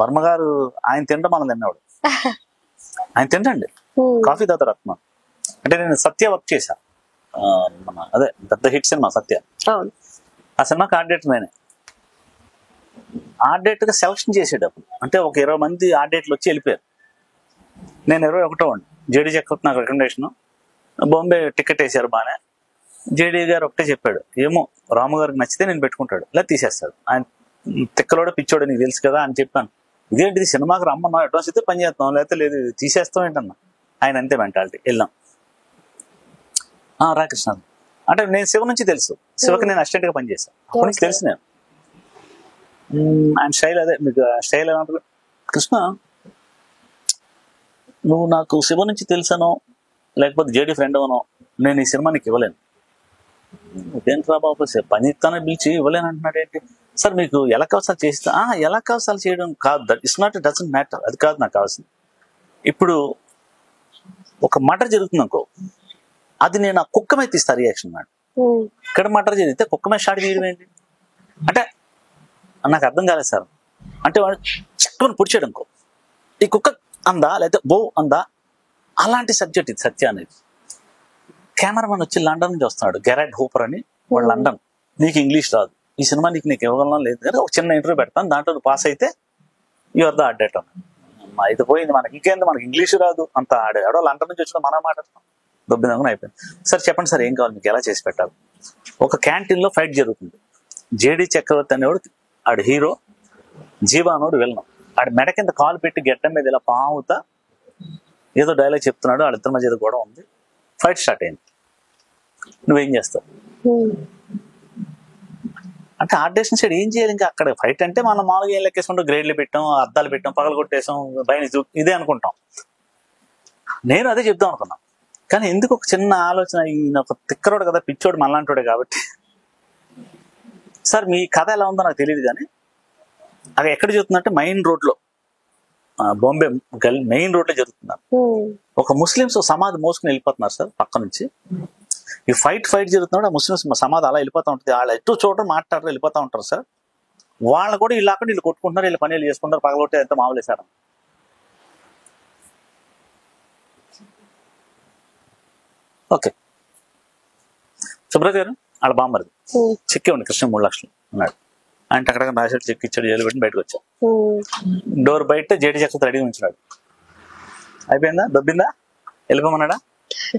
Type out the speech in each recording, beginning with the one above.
వర్మ గారు ఆయన తినడం మనం తిన్నాడు. ఆయన తింటండి, కాఫీ తాగుతారు ఆత్మ. అంటే నేను సత్య వర్క్ చేశా, మన అదే పెద్ద హిట్ సినిమా సత్య. ఆ సినిమాకి ఆర్ట్ డేటర్ నేనే. ఆర్ట్ డేటర్ గా సెలక్షన్ చేసేటప్పుడు అంటే ఒక 20 మంది ఆర్ట్ డేటర్లు వచ్చి వెళ్ళిపోయారు. నేను 21వ వాడిని. జేడీ చక్రవర్తి నాకు రికమెండేషన్. బాంబే టికెట్ వేసారు బాగానే. జేడీ గారు ఒకటే చెప్పాడు, ఏమో రాము గారికి నచ్చితే నేను పెట్టుకుంటాడు, ఇలా తీసేస్తాడు. ఆయన తిక్కలోడ పిచ్చోడు నీకు తెలుసు కదా అని చెప్పాను. ఇదేంటిది సినిమాకి రమ్మన్నా అడ్వాన్స్ అయితే పని చేస్తాం, లేకపోతే లేదు తీసేస్తాం ఏంటన్నా. ఆయన అంతే మెంటాలిటీ. వెళ్ళాం. రాకృష్ణ అంటే నేను శివ నుంచి తెలుసు, శివకి నేను అసిస్టెంట్ గా పనిచేశాను, అప్పటి నుంచి తెలుసు నేను. ఆయన స్టైల్ అదే, మీకు స్టైల్ ఎలా ఉంటుంది, కృష్ణ నువ్వు నాకు శివ నుంచి తెలుసానో లేకపోతే జేడీ ఫ్రెండ్ అవనో నేను ఈ సినిమా నీకు ఇవ్వలేను. ఇదేంట్రా బాబు పని ఇస్తానని పిలిచి ఇవ్వలేను అంటున్నాడు ఏంటి సార్, మీకు ఎలా కవసాలు చేస్తా. ఎలా కవసాలు చేయడం కాదు, that it's not, doesn't matter, అది కాదు నాకు కావాల్సింది. ఇప్పుడు ఒక మర్డర్ జరుగుతుంది అనుకో, అది నేను ఆ కుక్క మీద తీస్తా రియాక్షన్ మాట. ఇక్కడ మర్డర్ జరిగితే కుక్క మీద స్టార్ట్ చేయడం ఏంటి అంటే నాకు అర్థం కాలేదు సార్. అంటే వాడు చక్కని పొడిచాడు అనుకో, ఈ కుక్క అందా లేకపోతే బో అందా, అలాంటి సబ్జెక్ట్ ఇది సత్య అనేది. కెమెరామెన్ వచ్చి లండన్ నుంచి వస్తున్నాడు, గెరాడ్ హూపర్ అని, వాడు లండన్. నీకు ఇంగ్లీష్ రాదు, ఈ సినిమా నీకు ఇవ్వగలం లేదు కానీ ఒక చిన్న ఇంటర్వ్యూ పెడతాను, దాంట్లో పాస్ అయితే యువర్ ద ఆర్ట్ డేటర్. అయితే పోయింది మనకి, ఇంకేంది మనకి ఇంగ్లీష్ రాదు అంత ఆడేవాడో లండన్ నుంచి వచ్చిన మనం మాట్లాడతాం, దొబ్బిందామని అయిపోయింది. సార్ చెప్పండి సార్ ఏం కావాలి మీకు, ఎలా చేసి పెట్టాలి. ఒక క్యాంటీన్ లో ఫైట్ జరుగుతుంది. జేడీ చక్రవర్తి అనేవాడు ఆడు హీరో, జీవా అనోడు వెళ్ళను. ఆడి మెడ కింద కాలు పెట్టి గెడ్డం మీద ఇలా పావుతా ఏదో డైలాగ్ చెప్తున్నాడు, వాళ్ళిద్దరి మధ్య ఏదో గొడవ ఉంది, ఫైట్ స్టార్ట్ అయింది. నువ్వేం చేస్తావు అంటే ఆర్డేషన్ సైడ్ ఏం చేయాలి. ఇంకా అక్కడ ఫైట్ అంటే మనం మామూలుగా ఏం లెక్కేసుకుంటాం, గ్రేడ్లు పెట్టాం, అద్దాలు పెట్టాం, పగలు కొట్టేసాం, బయట ఇదే అనుకుంటాం. నేను అదే చెప్దాం అనుకున్నాను, కానీ ఎందుకు ఒక చిన్న ఆలోచన, ఈయన ఒక తిక్కరోడు కదా, పిచ్చోడు మనలాంటోడే కాబట్టి, సార్ మీ కథ ఎలా ఉందో నాకు తెలియదు కానీ అది ఎక్కడ జరుగుతుందంటే మెయిన్ రోడ్ లో, బాంబే మెయిన్ రోడ్ లో జరుగుతున్నారు. ఒక ముస్లింస్ సమాధి మోసుకుని వెళ్ళిపోతున్నారు సార్ పక్క నుంచి. ఈ ఫైట్ జరుగుతున్నాడు, ఆ ముస్లింస్ సమాధి అలా వెళ్ళిపోతా ఉంటుంది, వాళ్ళు ఎటు చూడటం మాట్లాడరు వెళ్ళిపోతా ఉంటారు సార్. వాళ్ళు కూడా వీళ్ళు అక్కడ వీళ్ళు కొట్టుకుంటున్నారు, వీళ్ళు పనులు చేసుకుంటారు, పగలొట్టే ఎంత మామూలే సార్. ఓకే, సుబ్రత్ గారు వాళ్ళ బామ్మది చెక్ ఇవ్వండి, కృష్ణ 3 లక్షలు ఉన్నాడు. ఆయన అక్కడ రాశాడు, చెక్ ఇచ్చాడు, జైలు పెట్టి బయటకు వచ్చాం. డోర్ బయట జేడీ చక్రవర్తి రెడీగా ఉంచున్నాడు. అయిపోయిందా, దొబ్బిందా, వెళ్ళిపోమన్నాడా,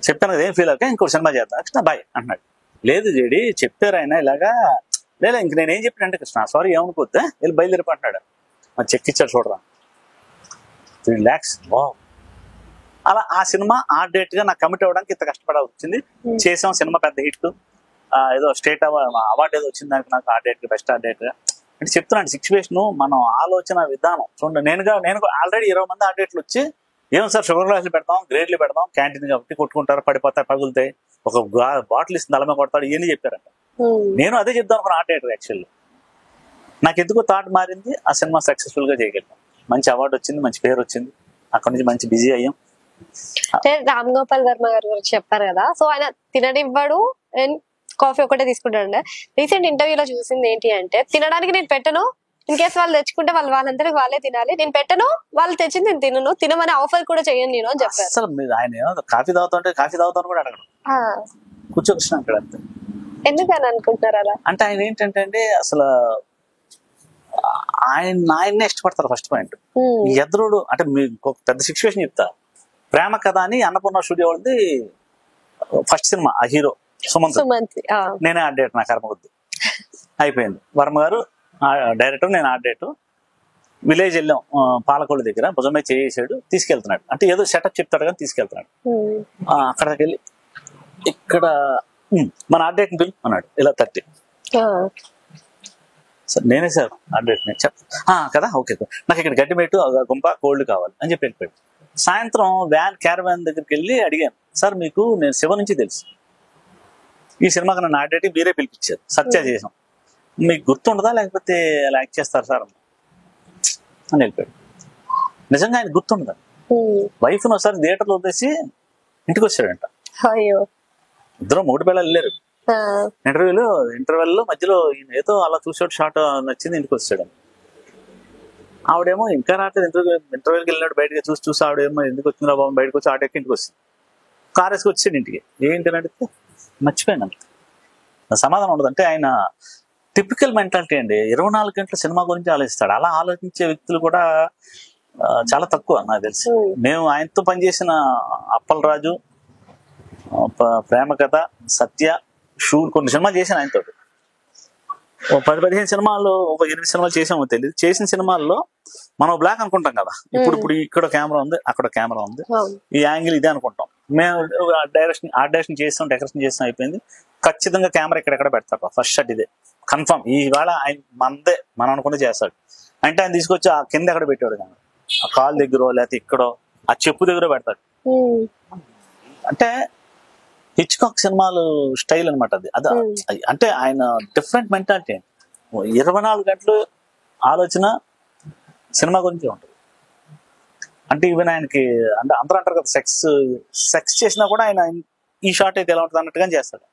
చెప్తాను కదా ఏం ఫీల్ అవ్వక ఇంకోటి సినిమా చేద్దాం కృష్ణ బాయ్ అంటున్నాడు. లేదు జేడీ చెప్పారు ఆయన ఇలాగా, లేదా ఇంక నేనేం చెప్పానంటే కృష్ణ సారీ ఏమనుకోద్దా, వెళ్ళి బయలుదేరిపో అంటున్నాడు. చెక్ ఇచ్చాడు చూడరా, 3 lakhs. అలా ఆ సినిమా ఆర్ట్ డేట్ గా నాకు కమిట్ అవ్వడానికి ఇంత కష్టపడాల్సి వచ్చింది. చేసాం, సినిమా పెద్ద హిట్, ఏదో స్టేట్ అవార్డు ఏదో వచ్చింది దానికి నాకు art date best art date గా. అంటే చెప్తున్నాను సిచ్యువేషన్, మనం ఆలోచన విధానం చూడండి. నేను ఆల్రెడీ 20 మంది ఆర్ట్ డేట్లు వచ్చి ఏమో సార్ షుగర్ గ్లాసులు పెడతాం, గ్రేడ్లు పెడతాం, క్యాంటీన్ కాబట్టి కొట్టుకుంటారు, పడిపోతాయి, పగులుతాయి, ఒక బాటిల్ ఇస్తుంది అలమే కొడతాడు, ఇవన్నీ చెప్పారంట. నేను అదే చెప్తాను అనుకున్న ఆర్ట్ డేటర్. యాక్చువల్లీ నాకు ఎందుకో థాట్ మారింది, ఆ సినిమా సక్సెస్ఫుల్ గా చేయగలిగాం, మంచి అవార్డు వచ్చింది, మంచి పేరు వచ్చింది, అక్కడి నుంచి మంచి బిజీ అయ్యాం. రామ్ గోపాల్ వర్మ గారి గురించి చెప్పారు కదా, సో ఆయన తిననివ్వడు అండ్ కాఫీ ఒకటే తీసుకుంటాడు. రీసెంట్ ఇంటర్వ్యూలో చూసింది ఏంటి అంటే, తినడానికి నేను పెట్టను, ఇన్ కేసు వాళ్ళు తెచ్చుకుంటే వాళ్ళందరూ వాళ్ళే తినాలి, నేను పెట్టను, వాళ్ళు తెచ్చింది నేను తినను, తినమని ఆఫర్ కూడా చేయను నేను అని చెప్పారు. అసలు ఆయన కాఫీ తాగుతుంటే కాఫీ తాగుతాను కూడా అడగడం, కూర్చోకృష్ణ అంటాడు అంతే. ఎందుకని అనుకుంటున్నారు అలా అంటే ఆయన ఏంటంటే అండి, అసలు ఆయన్నే ఇష్టపడతారు. ఫస్ట్ పాయింట్, ఎదురుడు అంటే మీకు ఒక పెద్ద సిచ్యువేషన్ చెప్తా. ప్రేమ కథ అని అన్నపూర్ణ స్టూడియో వాళ్ళది ఫస్ట్ సినిమా, ఆ హీరో సుమంత్, నేనే ఆర్ట్ డేటర్, నా కర్మ వద్దు అయిపోయింది. వర్మ గారు డైరెక్టర్, నేను ఆర్ట్ డేటర్. విలేజ్ వెళ్ళాం, పాలకోళ్ళ దగ్గర భుజం మీద చేసాడు, తీసుకెళ్తున్నాడు. అంటే ఏదో సెటప్ చెప్తాడు కానీ తీసుకెళ్తున్నాడు. అక్కడికి వెళ్ళి ఇక్కడ మన ఆర్ట్ డేటర్ పిలు అన్నాడు, ఇలా 30. సార్ నేనే సార్ ఆర్ట్ డేటర్ కదా, ఓకే నాకు ఇక్కడ గడ్డి పెట్టు, గుంప కోల్డ్ కావాలి అని చెప్పి వెళ్ళిపోయాడు. సాయంత్రం క్యారవాన్ దగ్గరికి వెళ్ళి అడిగాను, సార్ మీకు నేను శివ నుంచి తెలుసు, ఈ సినిమాకి నన్ను ఆర్ట్ డేటర్ మీరే పిలిపించారు, సత్య చేసాం, మీకు గుర్తుండదా లేకపోతే అలా యాక్ట్ చేస్తారు సార్ అని వెళ్ళిపోయాడు. నిజంగా ఆయన గుర్తుండదా, వైఫ్ ను ఒకసారి థియేటర్లో వదిలేసి ఇంటికి వచ్చాడంట. ఇద్దరు 3 పిల్లలు వెళ్ళారు ఇంటర్వెల్లో మధ్యలో ఈయన ఏదో అలా చూసాడు, షార్ట్ నచ్చింది, ఇంటికి వచ్చాడు. ఆవిడేమో ఇంకా రావట్లేదు, ఇంటర్వ్యూకి వెళ్ళినాడు బయటకి చూసి ఆవిడేమో ఎందుకు వచ్చిందా బాబు, బయటకు వచ్చి ఆటో ఎక్కి ఇంటికి వచ్చింది. కార్ వేసుకు వచ్చాడు ఇంటికి. ఏంటి అని అడిగితే మర్చిపోయాను అంత. సమాధానం ఉండదు. అంటే ఆయన టిపికల్ మెంటాలిటీ అండి. 24 గంటల సినిమా గురించి ఆలోచిస్తాడు. అలా ఆలోచించే వ్యక్తులు కూడా చాలా తక్కువ నాకు తెలిసి. మేము ఆయనతో పనిచేసిన అప్పలరాజు, ప్రేమ కథ, సత్య, షూర్ కొన్ని సినిమాలు చేశాను ఆయనతో. 10-15 సినిమాల్లో ఒక 8 సినిమాలు చేసామో తెలియదు. చేసిన సినిమాల్లో మనం బ్లాక్ అనుకుంటాం కదా, ఇప్పుడు ఇక్కడ కెమెరా ఉంది, అక్కడ కెమెరా ఉంది, ఈ యాంగిల్ ఇదే అనుకుంటాం. మేము డైరెక్షన్ చేస్తాం, డెకరేషన్ చేస్తాం, అయిపోయింది. ఖచ్చితంగా కెమెరా ఎక్కడెక్కడ పెడతాడు, ఫస్ట్ షాట్ ఇదే కన్ఫర్మ్. ఈవేళ ఆయన మనదే మనం అనుకుంటే చేస్తాడు. అంటే ఆయన తీసుకొచ్చి ఆ కింద ఎక్కడ పెట్టాడు కానీ, ఆ కాలు దగ్గర లేకపోతే ఇక్కడో ఆ చెప్పు దగ్గర పెడతాడు. అంటే హిచ్కాక్ సినిమాలు స్టైల్ అనమాట అది. అంటే ఆయన డిఫరెంట్ మెంటాలిటీ. 24 గంటలు ఆలోచన సినిమా గురించి ఉంటుంది. అంటే ఈవెన్ ఆయనకి అంటే అందరూ అంటారు కదా, సెక్స్ చేసినా కూడా ఆయన ఈ షాట్ అయితే ఎలా ఉంటుంది అన్నట్టుగా చేస్తాడు.